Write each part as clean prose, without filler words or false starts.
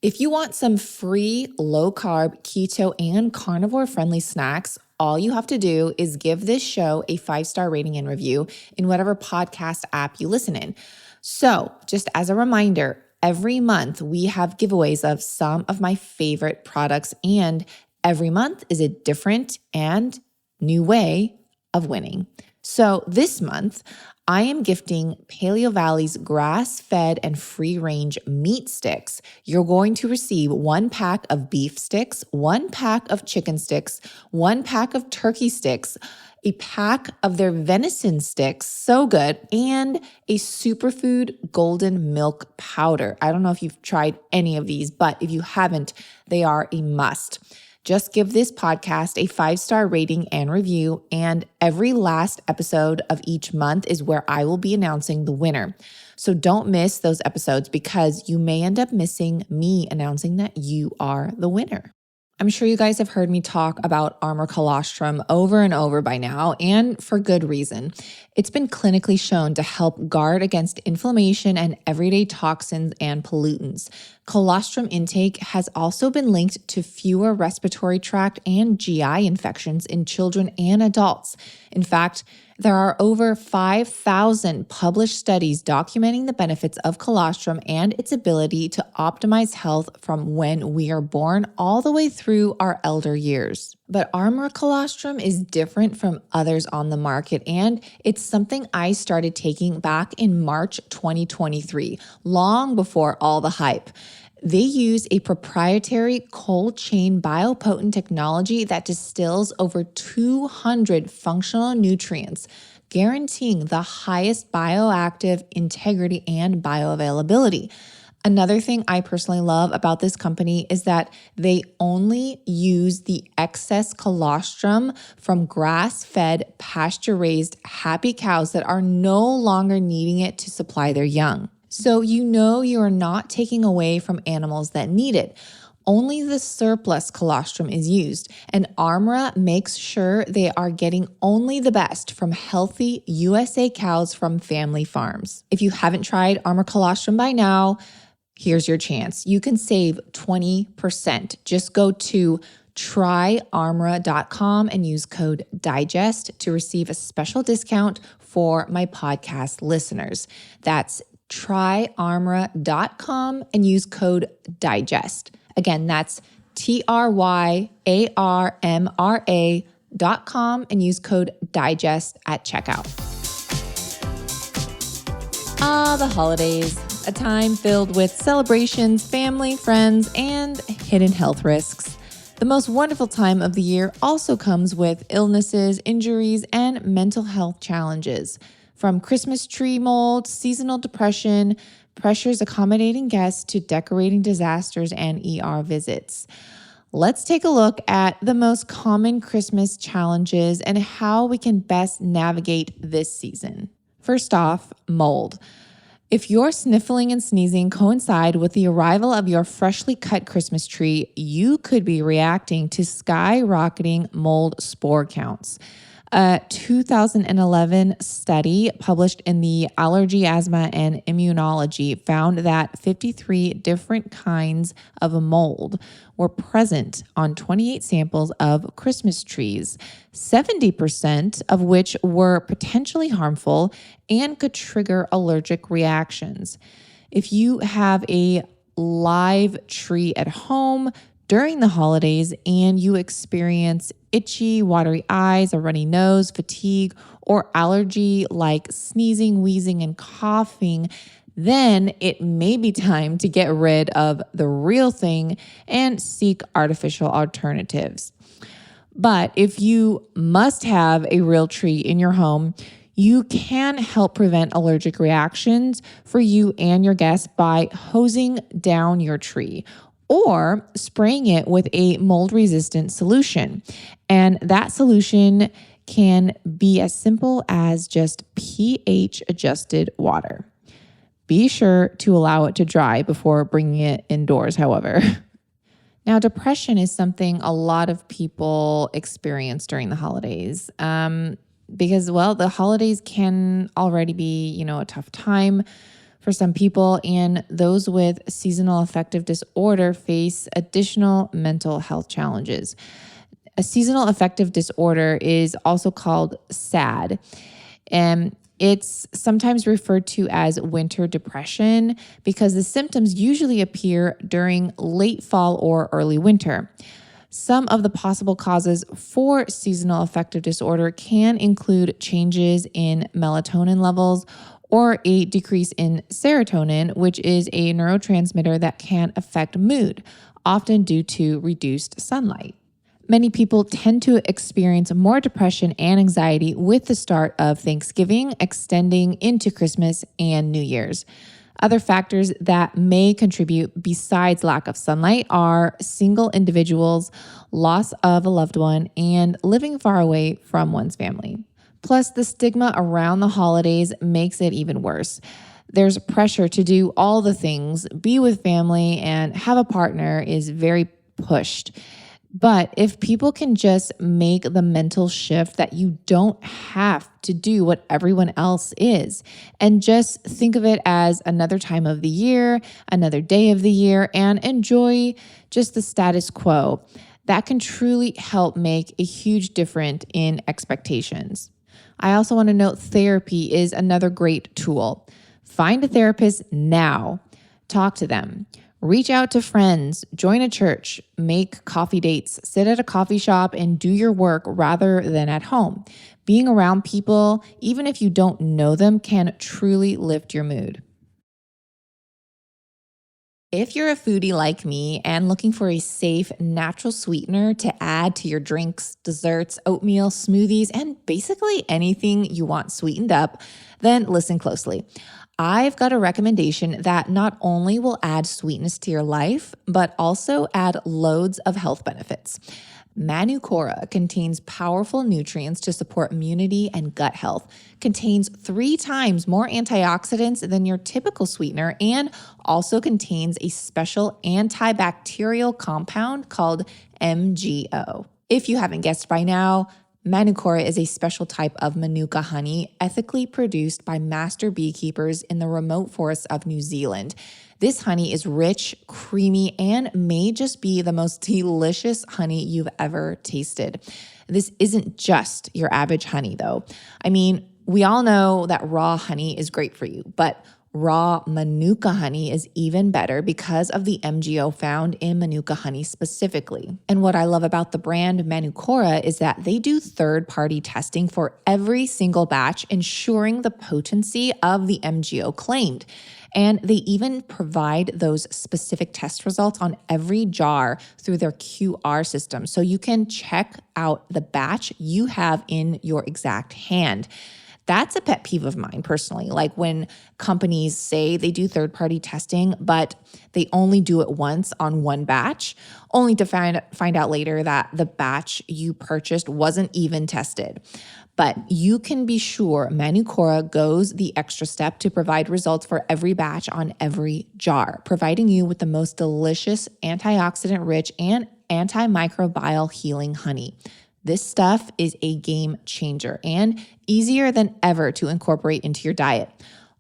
If you want some free low-carb, keto, and carnivore-friendly snacks, all you have to do is give this show a 5-star rating and review in whatever podcast app you listen in. So, just as a reminder, every month we have giveaways of some of my favorite products, and every month is a different and new way of winning. So this month, I am gifting Paleo Valley's grass-fed and free-range meat sticks. You're going to receive 1 pack of beef sticks, 1 pack of chicken sticks, 1 pack of turkey sticks, a pack of their venison sticks, so good, and a superfood golden milk powder. I don't know if you've tried any of these, but if you haven't, they are a must. Just give this podcast a 5-star rating and review, and every last episode of each month is where I will be announcing the winner. So don't miss those episodes because you may end up missing me announcing that you are the winner. I'm sure you guys have heard me talk about Armor Colostrum over and over by now, and for good reason. It's been clinically shown to help guard against inflammation and everyday toxins and pollutants. Colostrum intake has also been linked to fewer respiratory tract and GI infections in children and adults. In fact, there are over 5,000 published studies documenting the benefits of colostrum and its ability to optimize health from when we are born all the way through our elder years. But Armor Colostrum is different from others on the market, and it's something I started taking back in March 2023, long before all the hype. They use a proprietary cold chain biopotent technology that distills over 200 functional nutrients, guaranteeing the highest bioactive integrity and bioavailability. Another thing I personally love about this company is that they only use the excess colostrum from grass-fed, pasture-raised, happy cows that are no longer needing it to supply their young. So you know you are not taking away from animals that need it. Only the surplus colostrum is used, and Armra makes sure they are getting only the best from healthy USA cows from family farms. If you haven't tried Armor Colostrum by now, here's your chance. You can save 20%. Just go to tryarmra.com and use code DIGEST to receive a special discount for my podcast listeners. That's tryarmra.com and use code DIGEST. Again, that's tryarmra.com and use code DIGEST at checkout. The holidays, a time filled with celebrations, family, friends, and hidden health risks. The most wonderful time of the year also comes with illnesses, injuries, and mental health challenges. From Christmas tree mold, seasonal depression, pressures accommodating guests, to decorating disasters and ER visits. Let's take a look at the most common Christmas challenges and how we can best navigate this season. First off, mold. If your sniffling and sneezing coincide with the arrival of your freshly cut Christmas tree, you could be reacting to skyrocketing mold spore counts. A 2011 study published in the Allergy, Asthma, and Immunology found that 53 different kinds of mold were present on 28 samples of Christmas trees, 70% of which were potentially harmful and could trigger allergic reactions. If you have a live tree at home during the holidays and you experience itchy, watery eyes, a runny nose, fatigue, or allergy like sneezing, wheezing, and coughing, then it may be time to get rid of the real thing and seek artificial alternatives. But if you must have a real tree in your home, you can help prevent allergic reactions for you and your guests by hosing down your tree or spraying it with a mold-resistant solution. And that solution can be as simple as just pH-adjusted water. Be sure to allow it to dry before bringing it indoors, however. Now, depression is something a lot of people experience during the holidays because, well, the holidays can already be, a tough time for some people, and those with seasonal affective disorder face additional mental health challenges. A seasonal affective disorder is also called SAD, and it's sometimes referred to as winter depression because the symptoms usually appear during late fall or early winter. Some of the possible causes for seasonal affective disorder can include changes in melatonin levels or a decrease in serotonin, which is a neurotransmitter that can affect mood, often due to reduced sunlight. Many people tend to experience more depression and anxiety with the start of Thanksgiving, extending into Christmas and New Year's. Other factors that may contribute besides lack of sunlight are single individuals, loss of a loved one, and living far away from one's family. Plus, the stigma around the holidays makes it even worse. There's pressure to do all the things, be with family, and have a partner is very pushed. But if people can just make the mental shift that you don't have to do what everyone else is, and just think of it as another time of the year, another day of the year, and enjoy just the status quo, that can truly help make a huge difference in expectations. I also want to note therapy is another great tool. Find a therapist now. Talk to them. Reach out to friends, join a church, make coffee dates, sit at a coffee shop, and do your work rather than at home. Being around people, even if you don't know them, can truly lift your mood. If you're a foodie like me and looking for a safe, natural sweetener to add to your drinks, desserts, oatmeal, smoothies, and basically anything you want sweetened up, then listen closely. I've got a recommendation that not only will add sweetness to your life, but also add loads of health benefits. Manucora contains powerful nutrients to support immunity and gut health, contains 3 times more antioxidants than your typical sweetener, and also contains a special antibacterial compound called MGO. If you haven't guessed by now, Manucora is a special type of Manuka honey ethically produced by master beekeepers in the remote forests of New Zealand. This honey is rich, creamy, and may just be the most delicious honey you've ever tasted. This isn't just your average honey, though. I mean, we all know that raw honey is great for you, but raw Manuka honey is even better because of the MGO found in Manuka honey specifically. And what I love about the brand Manucora is that they do third-party testing for every single batch, ensuring the potency of the MGO claimed. And they even provide those specific test results on every jar through their QR system, so you can check out the batch you have in your exact hand. That's a pet peeve of mine personally. Like when companies say they do third-party testing, but they only do it once on one batch, only to find out later that the batch you purchased wasn't even tested. But you can be sure Manucora goes the extra step to provide results for every batch on every jar, providing you with the most delicious, antioxidant-rich, and antimicrobial healing honey. This stuff is a game changer and easier than ever to incorporate into your diet.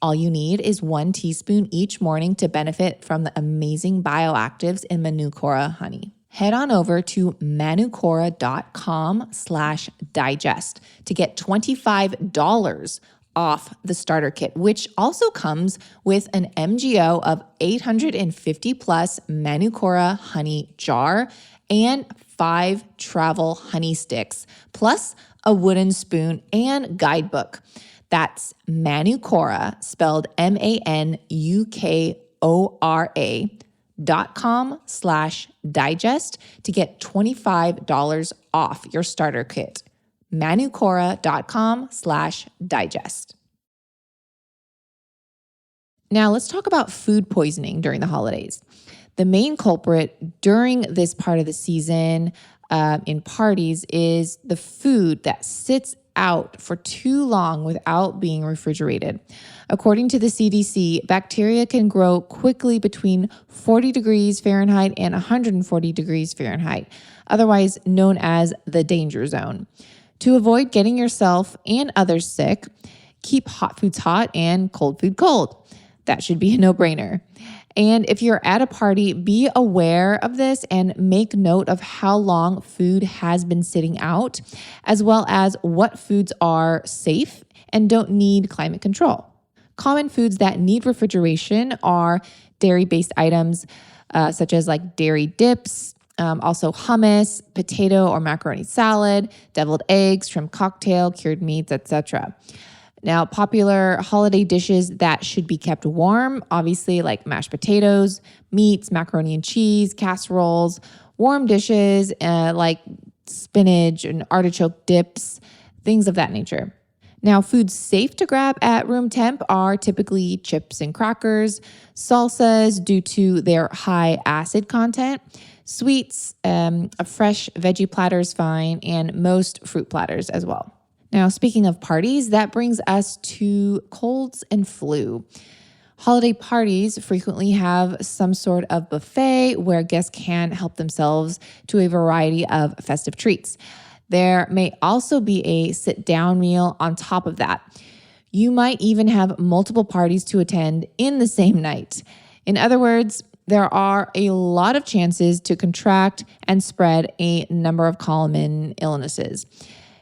All you need is 1 teaspoon each morning to benefit from the amazing bioactives in Manucora honey. Head on over to manucora.com/digest to get $25 off the starter kit, which also comes with an MGO of 850 plus Manucora honey jar and 5 travel honey sticks, plus a wooden spoon and guidebook. That's Manucora, spelled manucora.com/digest to get $25 off your starter kit. manucora.com/digest. Now let's talk about food poisoning during the holidays. The main culprit during this part of the season in parties is the food that sits out for too long without being refrigerated. According to the CDC, bacteria can grow quickly between 40 degrees Fahrenheit and 140 degrees Fahrenheit, otherwise known as the danger zone. To avoid getting yourself and others sick, keep hot foods hot and cold food cold. That should be a no-brainer. And if you're at a party, be aware of this and make note of how long food has been sitting out, as well as what foods are safe and don't need climate control. Common foods that need refrigeration are dairy-based items such as like dairy dips, also hummus, potato or macaroni salad, deviled eggs, shrimp cocktail, cured meats, etc. Now, popular holiday dishes that should be kept warm, obviously like mashed potatoes, meats, macaroni and cheese, casseroles, warm dishes like spinach and artichoke dips, things of that nature. Now, foods safe to grab at room temp are typically chips and crackers, salsas due to their high acid content, sweets, a fresh veggie platter is fine, and most fruit platters as well. Now, speaking of parties, that brings us to colds and flu. Holiday parties frequently have some sort of buffet where guests can help themselves to a variety of festive treats. There may also be a sit-down meal on top of that. You might even have multiple parties to attend in the same night. In other words, there are a lot of chances to contract and spread a number of common illnesses.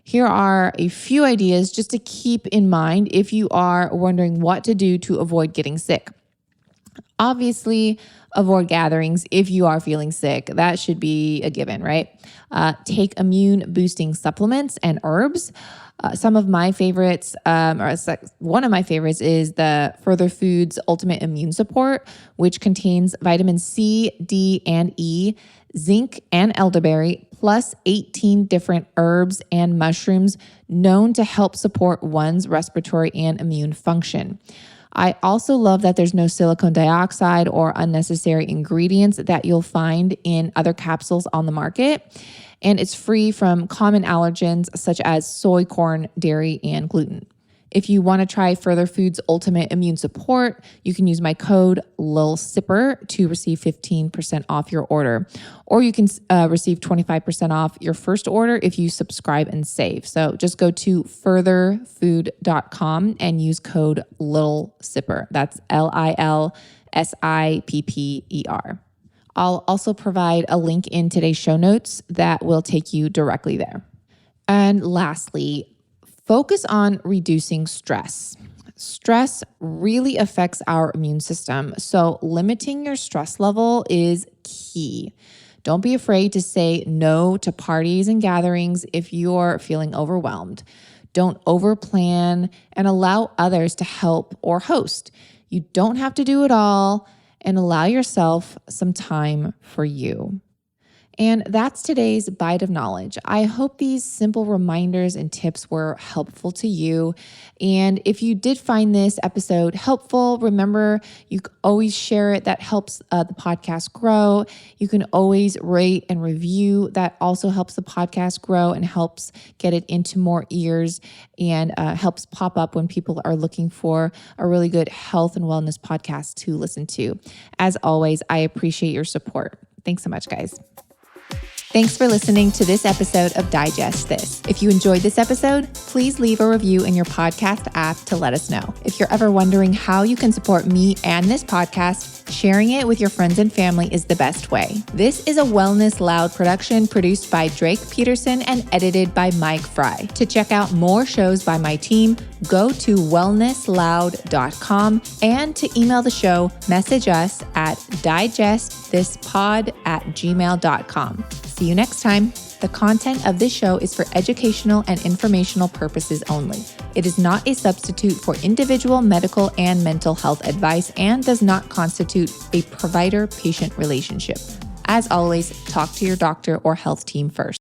Here are a few ideas just to keep in mind if you are wondering what to do to avoid getting sick. Obviously, avoid gatherings if you are feeling sick. That should be a given, right? Take immune boosting supplements and herbs. Some of my favorites, one of my favorites is the Further Foods Ultimate Immune Support, which contains vitamin C, D, and E, zinc, and elderberry, plus 18 different herbs and mushrooms known to help support one's respiratory and immune function. I also love that there's no silicone dioxide or unnecessary ingredients that you'll find in other capsules on the market. And it's free from common allergens such as soy, corn, dairy, and gluten. If you want to try Further Foods Ultimate Immune Support, you can use my code LILSIPPER to receive 15% off your order. Or you can receive 25% off your first order if you subscribe and save. So just go to furtherfood.com and use code LILSIPPER. That's LILSIPPER. I'll also provide a link in today's show notes that will take you directly there. And lastly, focus on reducing stress. Stress really affects our immune system, so limiting your stress level is key. Don't be afraid to say no to parties and gatherings if you're feeling overwhelmed. Don't overplan and allow others to help or host. You don't have to do it all, and allow yourself some time for you. And that's today's Bite of Knowledge. I hope these simple reminders and tips were helpful to you. And if you did find this episode helpful, remember, you can always share it. That helps the podcast grow. You can always rate and review. That also helps the podcast grow and helps get it into more ears and helps pop up when people are looking for a really good health and wellness podcast to listen to. As always, I appreciate your support. Thanks so much, guys. Thanks for listening to this episode of Digest This. If you enjoyed this episode, please leave a review in your podcast app to let us know. If you're ever wondering how you can support me and this podcast, sharing it with your friends and family is the best way. This is a Wellness Loud production produced by Drake Peterson and edited by Mike Fry. To check out more shows by my team, go to wellnessloud.com, and to email the show, message us at digestthispod@gmail.com. See you next time. The content of this show is for educational and informational purposes only. It is not a substitute for individual medical and mental health advice and does not constitute a provider-patient relationship. As always, talk to your doctor or health team first.